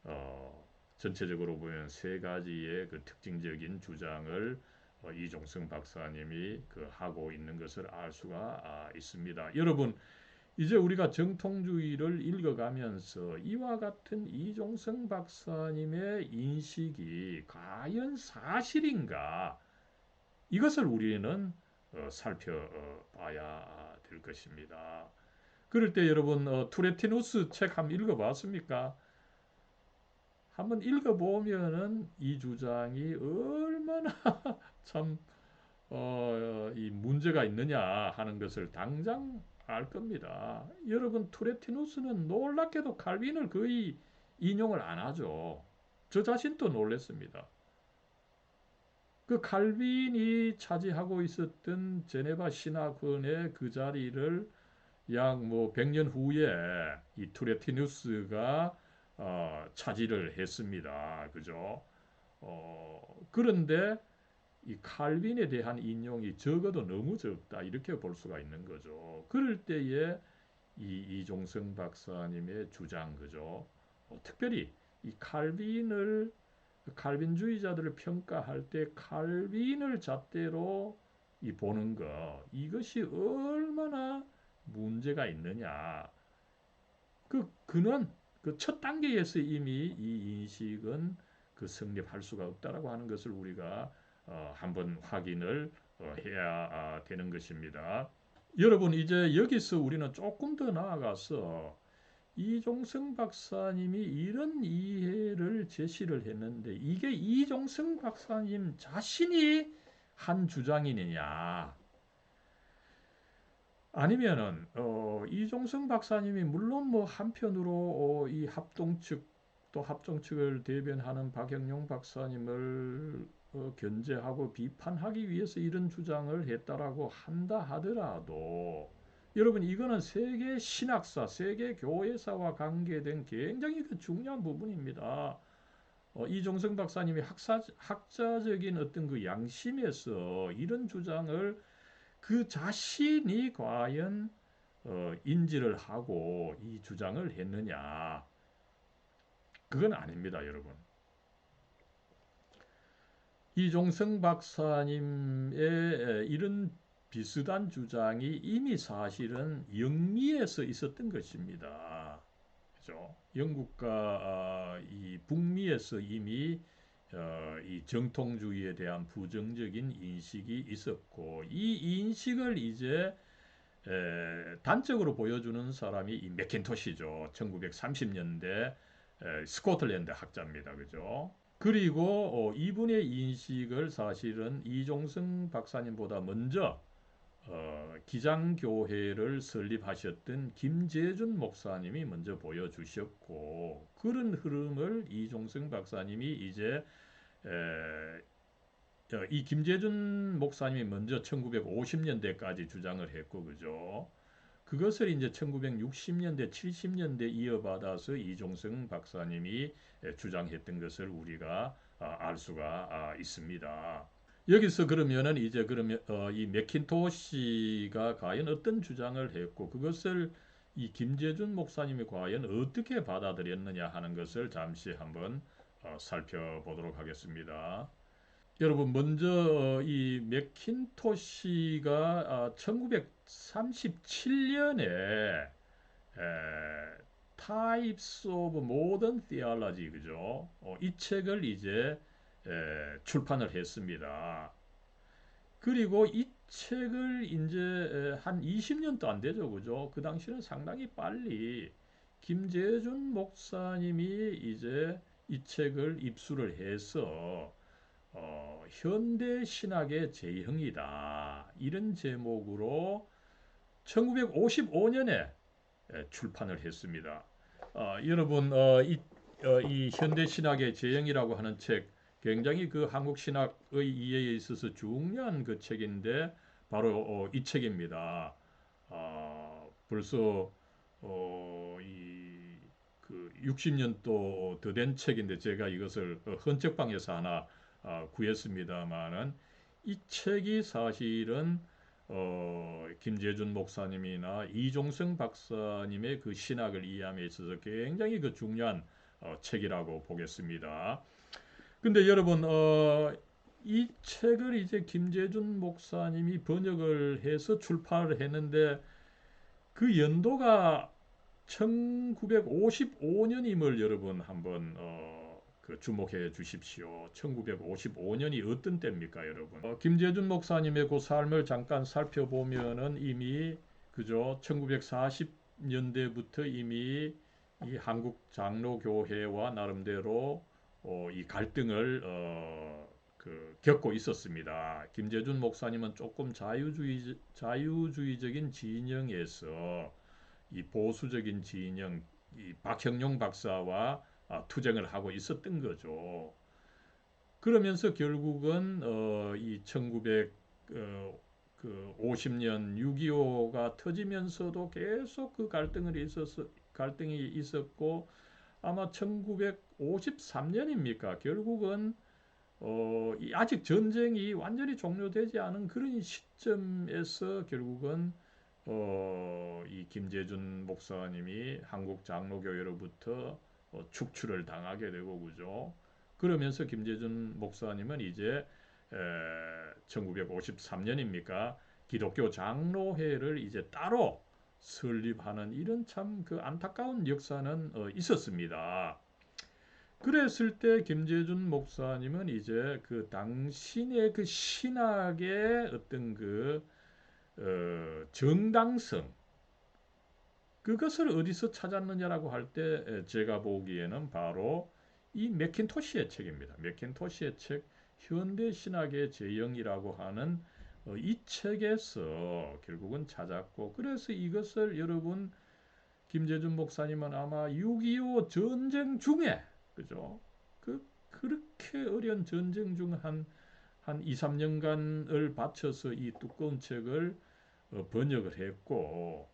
어, 전체적으로 보면 세 가지의 그 특징적인 주장을 이종성 박사님이 그 하고 있는 것을 알 수가 있습니다. 여러분, 이제 우리가 정통주의를 읽어가면서 이와 같은 이종성 박사님의 인식이 과연 사실인가? 이것을 우리는 살펴봐야 될 것입니다. 그럴 때 여러분 투레티누스 책 한번 읽어봤습니까? 한번 읽어보면은 이 주장이 얼마나 참 이 문제가 있느냐 하는 것을 당장 알 겁니다. 여러분 투레티누스는 놀랍게도 칼빈을 거의 인용을 안 하죠. 저 자신도 놀랐습니다. 그 칼빈이 차지하고 있었던 제네바 신학원의 그 자리를 약 뭐 100년 후에 이 투레티누스가 차지를 했습니다. 그죠? 그런데 이 칼빈에 대한 인용이 적어도 너무 적다. 이렇게 볼 수가 있는 거죠. 그럴 때에 이 이종성 박사님의 주장, 그죠? 특별히 이 칼빈주의자들을 평가할 때 칼빈을 잣대로 이 보는 것, 이것이 얼마나 문제가 있느냐. 그는 그 첫 단계에서 이미 이 인식은 그 성립할 수가 없다라고 하는 것을 우리가 한번 확인을 해야 되는 것입니다. 여러분 이제 여기서 우리는 조금 더 나아가서 이종성 박사님이 이런 이해를 제시를 했는데 이게 이종성 박사님 자신이 한 주장이느냐 아니면은 이종성 박사님이 물론 뭐 한편으로 이 합동 측 또 합종 측을 대변하는 박영용 박사님을 견제하고 비판하기 위해서 이런 주장을 했다라고 한다 하더라도 여러분 이거는 세계 신학사, 세계 교회사와 관계된 굉장히 중요한 부분입니다. 이종성 박사님이 학자적인 어떤 그 양심에서 이런 주장을 그 자신이 과연 인지를 하고 이 주장을 했느냐? 그건 아닙니다, 여러분. 이종성 박사님의 이런 비슷한 주장이 이미 사실은 영미에서 있었던 것입니다. 그죠? 영국과 이 북미에서 이미 이 정통주의에 대한 부정적인 인식이 있었고 이 인식을 이제 단적으로 보여주는 사람이 이 맥킨토시죠. 1930년대 스코틀랜드 학자입니다. 그죠? 그리고 이분의 인식을 사실은 이종성 박사님보다 먼저 기장교회를 설립하셨던 김재준 목사님이 먼저 보여주셨고 그런 흐름을 이종성 박사님이 이제 이 김재준 목사님이 먼저 1950년대까지 주장을 했고 그죠. 그것을 이제 1960년대, 70년대 이어받아서 이종성 박사님이 주장했던 것을 우리가 알 수가 있습니다. 여기서 그러면은 이제 그러면 이 맥킨토시가 과연 어떤 주장을 했고 그것을 이 김재준 목사님이 과연 어떻게 받아들였느냐 하는 것을 잠시 한번 살펴보도록 하겠습니다. 여러분 먼저 이 맥킨토시가 1937년에 Types of Modern Theology 그죠? 이 책을 이제 출판을 했습니다. 그리고 이 책을 이제 한 20년도 안 되죠, 그죠? 그 당시는 상당히 빨리 김재준 목사님이 이제 이 책을 입수를 해서 현대 신학의 재형이다 이런 제목으로 1955년에 출판을 했습니다. 여러분 이 현대 신학의 재형이라고 하는 책 굉장히 그 한국 신학의 이해에 있어서 중요한 그 책인데 바로 이 책입니다. 벌써 이그 60년 또 더 된 책인데 제가 이것을 헌책방에서 하나 구했습니다만은 이 책이 사실은 김재준 목사님이나 이종성 박사님의 그 신학을 이해함에 있어서 굉장히 그 중요한 책이라고 보겠습니다. 근데 여러분 이 책을 이제 김재준 목사님이 번역을 해서 출판을 했는데 그 연도가 1955년임을 여러분 한번 그 주목해 주십시오. 1955년이 어떤 때입니까, 여러분? 김재준 목사님의 그 삶을 잠깐 살펴보면은 이미 그죠? 1940년대부터 이미 이 한국 장로교회와 나름대로 이 갈등을 겪고 있었습니다. 김재준 목사님은 조금 자유주의적인 진영에서 이 보수적인 진영, 이 박형룡 박사와 투쟁을 하고 있었던 거죠. 그러면서 결국은 이 1950년 6.25가 터지면서도 계속 그 갈등이 있었고 아마 1953년입니까? 결국은 아직 전쟁이 완전히 종료되지 않은 그런 시점에서 결국은 이 김재준 목사님이 한국 장로교회로부터 축출을 당하게 되고 그죠. 그러면서 김재준 목사님은 이제 1953년입니까? 기독교 장로회를 이제 따로 설립하는 이런 참 그 안타까운 역사는 있었습니다. 그랬을 때 김재준 목사님은 이제 그 당신의 그 신학의 어떤 그 정당성, 그것을 어디서 찾았느냐라고 할 때 제가 보기에는 바로 이 맥킨토시의 책입니다. 맥킨토시의 책 현대 신학의 재영이라고 하는 이 책에서 결국은 찾았고, 그래서 이것을 여러분 김재준 목사님은 아마 6.25 전쟁 중에, 그죠? 그렇게 어려운 전쟁 중 한 2, 3년간을 바쳐서 이 두꺼운 책을 번역을 했고,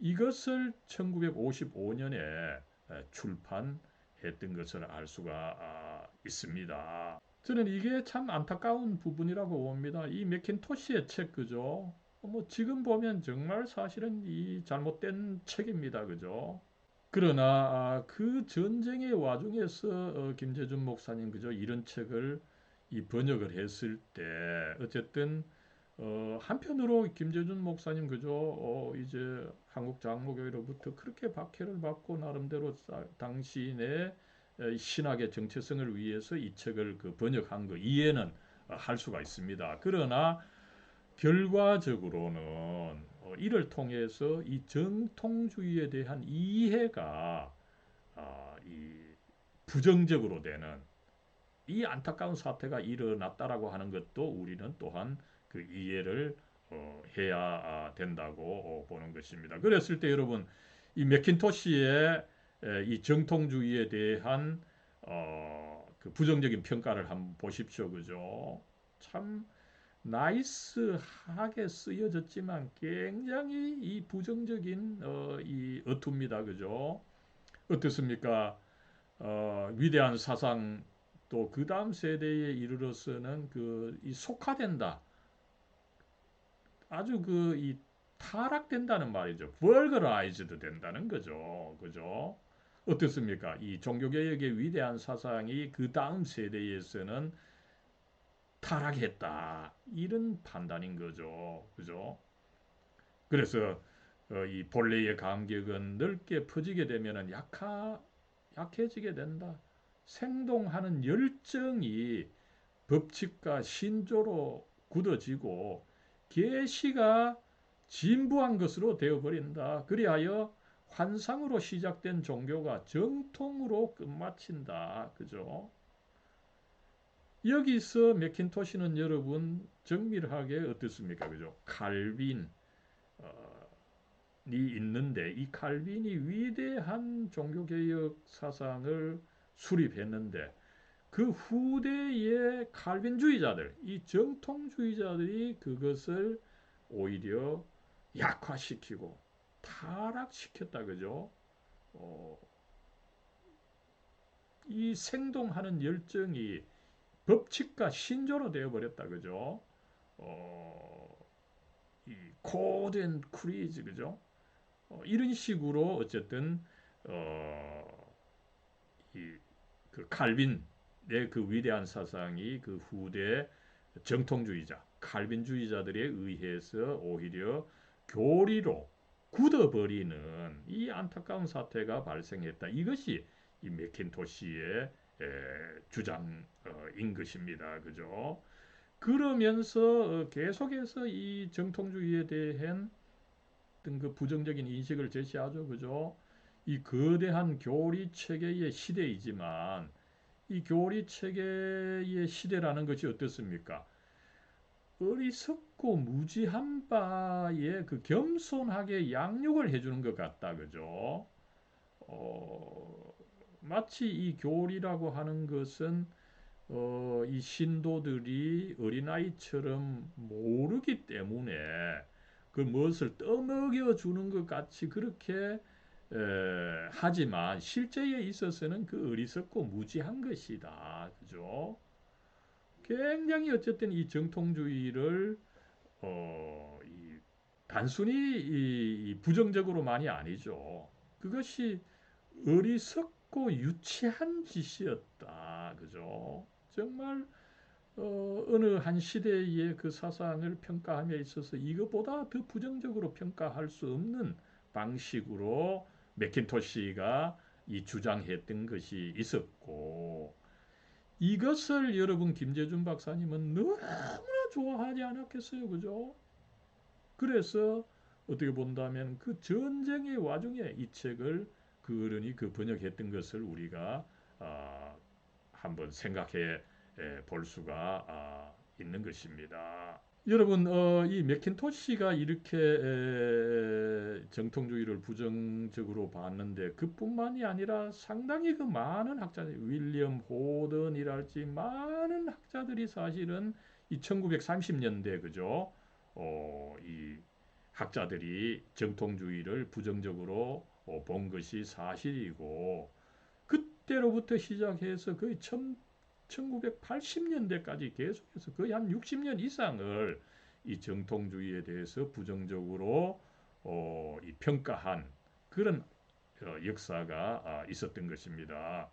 이것을 1955년에 출판했던 것을 알 수가 있습니다. 저는 이게 참 안타까운 부분이라고 봅니다. 이 맥킨토시의 책, 그죠? 뭐 지금 보면 정말 사실은 이 잘못된 책입니다. 그죠? 그러나 그 전쟁의 와중에서 김재준 목사님, 그죠? 이런 책을 이 번역을 했을 때 어쨌든 한편으로 김재준 목사님, 그죠? 이제 한국 장로교회로부터 그렇게 박해를 받고 나름대로 당신의 신학의 정체성을 위해서 이 책을 그 번역한 거 이해는 할 수가 있습니다. 그러나 결과적으로는 이를 통해서 이 정통주의에 대한 이해가 이 부정적으로 되는 이 안타까운 사태가 일어났다라고 하는 것도 우리는 또한 그 이해를 해야 된다고 보는 것입니다. 그랬을 때 여러분 이 맥킨토시의 이 정통주의에 대한 그 부정적인 평가를 한번 보십시오. 그죠? 참 나이스하게 쓰여졌지만 굉장히 이 부정적인 이 어투입니다. 그죠? 어떻습니까? 위대한 사상, 또 그 다음 세대에 이르러서는 이 속화된다. 아주 이 타락된다는 말이죠. vulgarized 된다는 거죠. 그죠? 어떻습니까? 이 종교개혁의 위대한 사상이 그 다음 세대에서는 타락했다. 이런 판단인 거죠. 그죠? 그래서 이 본래의 감격은 넓게 퍼지게 되면 약해지게 된다. 생동하는 열정이 법칙과 신조로 굳어지고 계시가 진부한 것으로 되어버린다. 그리하여 환상으로 시작된 종교가 정통으로 끝마친다. 그죠? 여기서 맥킨토시는 여러분 정밀하게 어떻습니까? 그죠? 칼빈 어, 있는데 이 칼빈이 위대한 종교개혁 사상을 수립했는데 그 후대의 칼빈주의자들, 이 정통주의자들이 그것을 오히려 약화시키고 타락시켰다. 그죠? 어, 이 생동하는 열정이 법칙과 신조로 되어버렸다. 그죠? 어, 이 코든 크리즈, 그죠? 이런 식으로 어쨌든 어, 그 칼빈의 그 위대한 사상이 그 후대 정통주의자, 칼빈주의자들에 의해서 오히려 교리로 굳어버리는 이 안타까운 사태가 발생했다. 이것이 이 맥킨토시의 주장인 것입니다. 그죠? 그러면서 계속해서 이 정통주의에 대한 어떤 그 부정적인 인식을 제시하죠. 그죠? 이 거대한 교리 체계의 시대이지만 이 교리 체계의 시대라는 것이 어떻습니까? 어리석고 무지한 바에 그 겸손하게 양육을 해주는 것 같다. 그죠? 어, 마치 이 교리라고 하는 것은 이 신도들이 어린아이처럼 모르기 때문에 그 무엇을 떠먹여 주는 것 같이 그렇게 하지만 실제에 있어서는 그 어리석고 무지한 것이다. 그죠? 굉장히 어쨌든 이 정통주의를 이 단순히 이 부정적으로만이 아니죠. 그것이 어리석고 유치한 짓이었다. 그죠? 정말 어느 한 시대의 그 사상을 평가함에 있어서 이것보다 더 부정적으로 평가할 수 없는 방식으로 맥킨토시가 이 주장했던 것이 있었고, 이것을 여러분 김재준 박사님은 너무나 좋아하지 않았겠어요, 그죠? 그래서 어떻게 본다면 그 전쟁의 와중에 이 책을 그 어른이 그 번역했던 것을 우리가 한번 생각해 볼 수가 있는 것입니다. 여러분, 이 맥킨토시가 이렇게 정통주의를 부정적으로 봤는데 그뿐만이 아니라 상당히 그 많은 학자들, 윌리엄 호든이랄지 많은 학자들이 사실은 이 1930년대 그죠? 이 학자들이 정통주의를 부정적으로 본 것이 사실이고 그때로부터 시작해서 거의 1980년대까지 계속해서 거의 한 60년 이상을 이 정통주의에 대해서 부정적으로 이 평가한 그런 역사가 있었던 것입니다.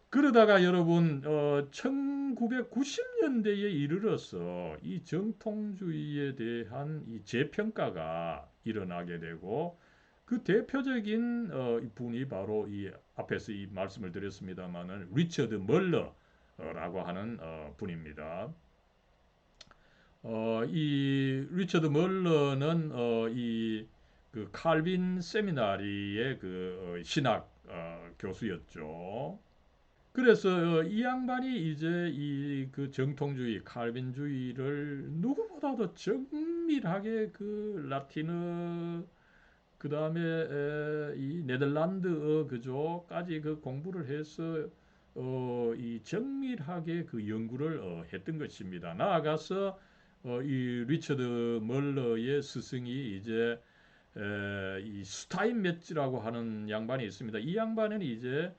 그러다가 여러분 1990년대에 이르러서 이 정통주의에 대한 이 재평가가 일어나게 되고 그 대표적인 분이 바로 이 앞에서 이 말씀을 드렸습니다마는 리처드 멀러라고 하는 분입니다. 이 리처드 멀러는 이그 칼빈 세미나리의 그 신학 교수였죠. 그래서 이 양반이 이제 이 그 정통주의, 칼빈주의를 누구보다도 정밀하게 그 라틴어 그 다음에 이 네덜란드어 그죠까지 그 공부를 해서 이 정밀하게 그 연구를 했던 것입니다. 나아가서 이 리처드 멀러의 스승이 이제 이 스타인메츠라고 하는 양반이 있습니다. 이 양반은 이제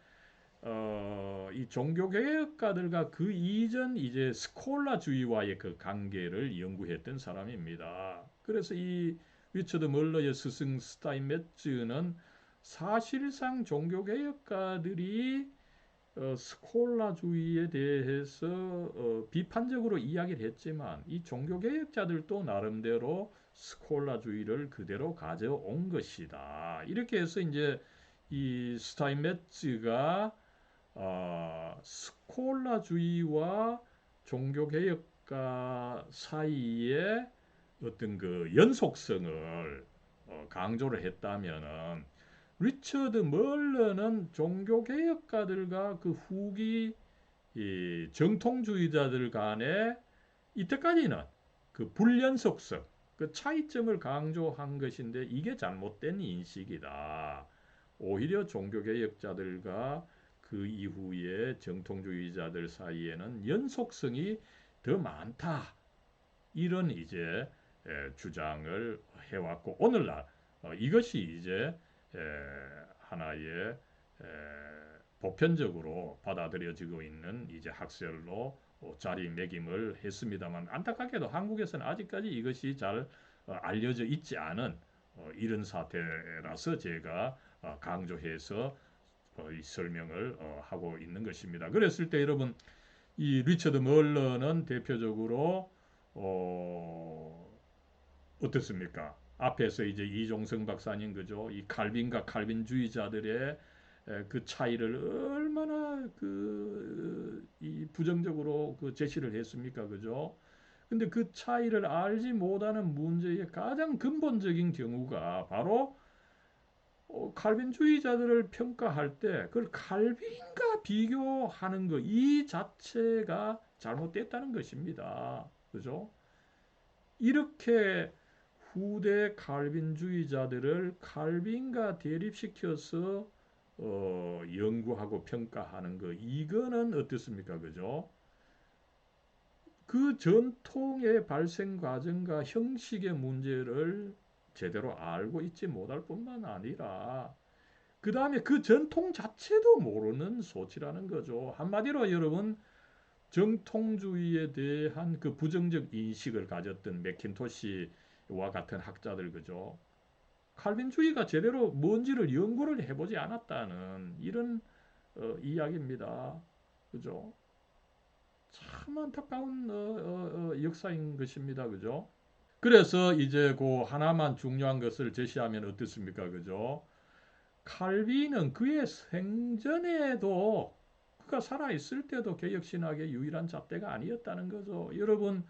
이 종교개혁가들과 그 이전 이제 스콜라주의와의 그 관계를 연구했던 사람입니다. 그래서 이 리처드 멀러의 스승 스타인메츠는 사실상 종교개혁가들이 스콜라주의에 대해서 비판적으로 이야기를 했지만 이 종교개혁자들도 나름대로 스콜라주의를 그대로 가져온 것이다. 이렇게 해서 이제 이 스타인메츠가 스콜라주의와 종교개혁가 사이에 어떤 그 연속성을 강조를 했다면은 리처드 멀러는 종교개혁가들과 그 후기 이 정통주의자들 간에 이때까지는 그 불연속성, 그 차이점을 강조한 것인데 이게 잘못된 인식이다. 오히려 종교개혁자들과 그 이후에 정통주의자들 사이에는 연속성이 더 많다. 이런 이제 주장을 해왔고 오늘날 이것이 이제 하나의 보편적으로 받아들여지고 있는 이제 학설로 자리매김을 했습니다만 안타깝게도 한국에서는 아직까지 이것이 잘 알려져 있지 않은 이런 사태라서 제가 강조해서 이 설명을 하고 있는 것입니다. 그랬을 때 여러분 이 리처드 멀러는 대표적으로 어떻습니까? 앞에서 이제 이종성 박사님 그죠? 이 칼빈과 칼빈주의자들의 그 차이를 얼마나 이 부정적으로 그 제시를 했습니까? 그죠? 근데 그 차이를 알지 못하는 문제의 가장 근본적인 경우가 바로 칼빈주의자들을 평가할 때 그걸 칼빈과 비교하는 것 이 자체가 잘못됐다는 것입니다. 그죠? 이렇게 후대 칼빈주의자들을 칼빈과 대립시켜서 연구하고 평가하는 것 이거는 어떻습니까? 그죠? 그 전통의 발생 과정과 형식의 문제를 제대로 알고 있지 못할 뿐만 아니라 그 다음에 그 전통 자체도 모르는 소치라는 거죠. 한마디로 여러분 정통주의에 대한 그 부정적 인식을 가졌던 맥킨토시와 같은 학자들 그죠. 칼빈주의가 제대로 뭔지를 연구를 해보지 않았다는 이런 이야기입니다. 그죠? 참 안타까운 역사인 것입니다. 그죠? 그래서 이제 그 하나만 중요한 것을 제시하면 어떻습니까? 그죠? 칼빈은 그의 생전에도 그가 살아있을 때도 개혁신학의 유일한 잣대가 아니었다는 거죠. 여러분,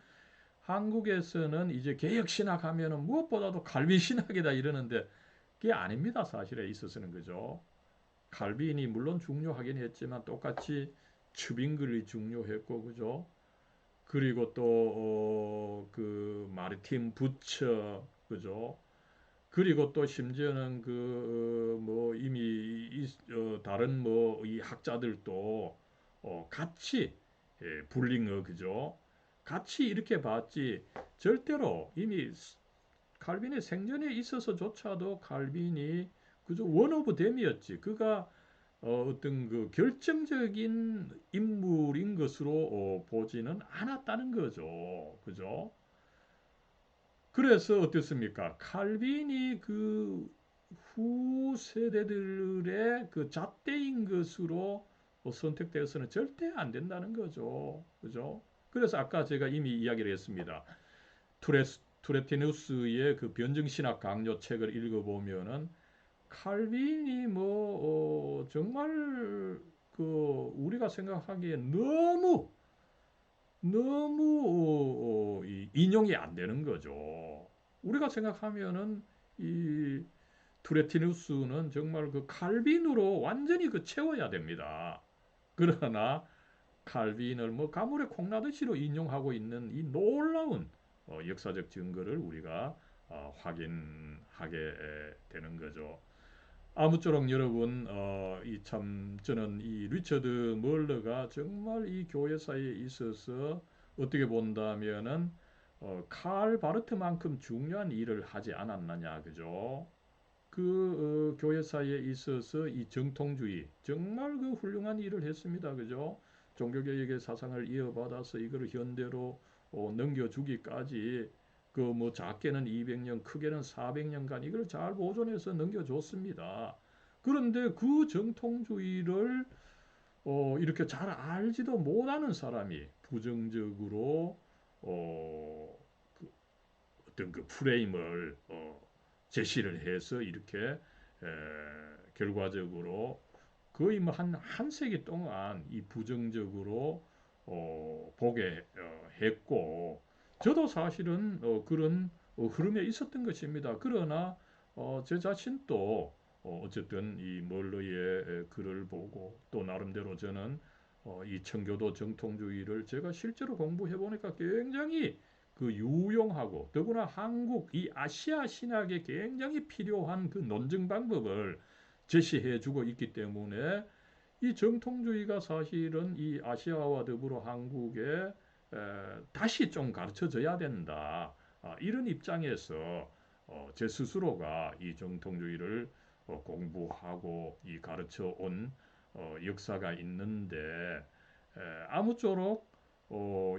한국에서는 이제 개혁신학 하면은 무엇보다도 칼빈신학이다 이러는데 그게 아닙니다. 사실에 있어서는 그죠. 칼빈이 물론 중요하긴 했지만 똑같이 츄빙글이 중요했고 그죠. 그리고 또 그 마르틴 부처 그죠. 그리고 또 심지어는 그 뭐 이미 다른 뭐 이 학자들도 같이 불링어 그죠? 같이 이렇게 봤지 절대로 이미 칼빈의 생전에 있어서조차도 칼빈이 그저 원 오브 댐이었지. 그가 어떤 그 결정적인 인물인 것으로 보지는 않았다는 거죠. 그죠? 그래서 어떻습니까? 칼빈이 그 후 세대들의 그 잣대인 것으로 선택되어서는 절대 안 된다는 거죠. 그죠? 그래서 아까 제가 이미 이야기를 했습니다. 투레티누스의 그 변증신학 강요 책을 읽어보면은 칼빈이 뭐 정말 그 우리가 생각하기에 너무 인용이 안 되는 거죠. 우리가 생각하면은 이 투레티누스는 정말 그 칼빈으로 완전히 그 채워야 됩니다. 그러나 칼빈을 뭐 가물에 콩나듯이로 인용하고 있는 이 놀라운 역사적 증거를 우리가 확인하게 되는 거죠. 아무쪼록 여러분, 이 참 저는 이 리처드 멀러가 정말 이 교회사에 있어서 어떻게 본다면은 칼 바르트만큼 중요한 일을 하지 않았느냐, 그죠? 그 교회사에 있어서 이 정통주의 정말 그 훌륭한 일을 했습니다, 그죠? 종교개혁의 사상을 이어받아서 이거를 현대로 넘겨주기까지 그 뭐 작게는 200년, 크게는 400년간 이걸 잘 보존해서 넘겨줬습니다. 그런데 그 정통주의를 이렇게 잘 알지도 못하는 사람이 부정적으로 어, 그 어떤 그 프레임을 제시를 해서 이렇게 결과적으로 거의 뭐 한 세기 동안 이 부정적으로 보게 했고 저도 사실은 그런 흐름에 있었던 것입니다. 그러나 제 자신도 어쨌든 이 멀러의 글을 보고 또 나름대로 저는 이 청교도 정통주의를 제가 실제로 공부해 보니까 굉장히 그 유용하고 더구나 한국 이 아시아 신학에 굉장히 필요한 그 논증 방법을 제시해 주고 있기 때문에 이 정통주의가 사실은 이 아시아와 더불어 한국에 다시 좀 가르쳐 줘야 된다. 이런 입장에서 제 스스로가 이 정통주의를 공부하고 이 가르쳐 온 역사가 있는데 아무쪼록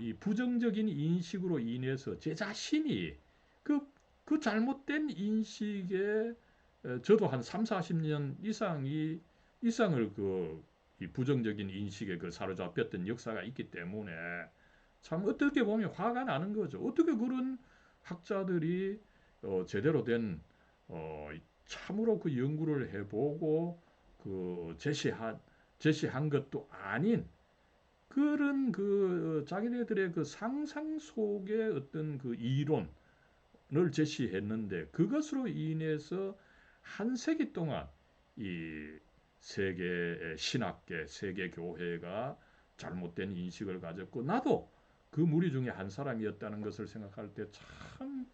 이 부정적인 인식으로 인해서 제 자신이 그, 그 잘못된 인식에 저도 한 3, 40년 이상을 이 부정적인 인식에 그 사로잡혔던 역사가 있기 때문에 참 어떻게 보면 화가 나는 거죠. 어떻게 그런 학자들이 제대로 된 참으로 그 연구를 해보고 그 제시한 것도 아닌 그런 그 자기네들의 그 상상 속의 어떤 그 이론을 제시했는데 그것으로 인해서 한 세기 동안 이 세계 신학계, 세계 교회가 잘못된 인식을 가졌고 나도 그 무리 중에 한 사람이었다는 것을 생각할 때 참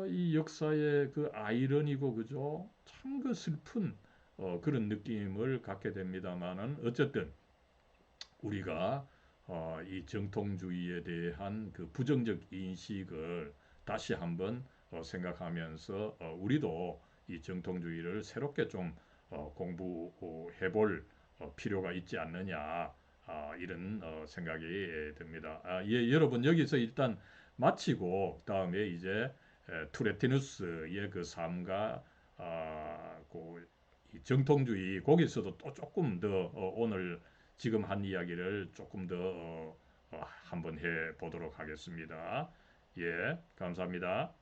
이 역사의 그 아이러니고 그죠? 참 그 슬픈 그런 느낌을 갖게 됩니다만은 어쨌든 우리가 이 정통주의에 대한 그 부정적 인식을 다시 한번 생각하면서 우리도 이 정통주의를 새롭게 좀 공부해 볼 필요가 있지 않느냐 이런 생각이 듭니다. 예, 여러분 여기서 일단 마치고 다음에 이제 투레티누스의 그 삶과 그 정통주의 거기서도 또 조금 더 오늘 지금 한 이야기를 조금 더 한번 해 보도록 하겠습니다. 예, 감사합니다.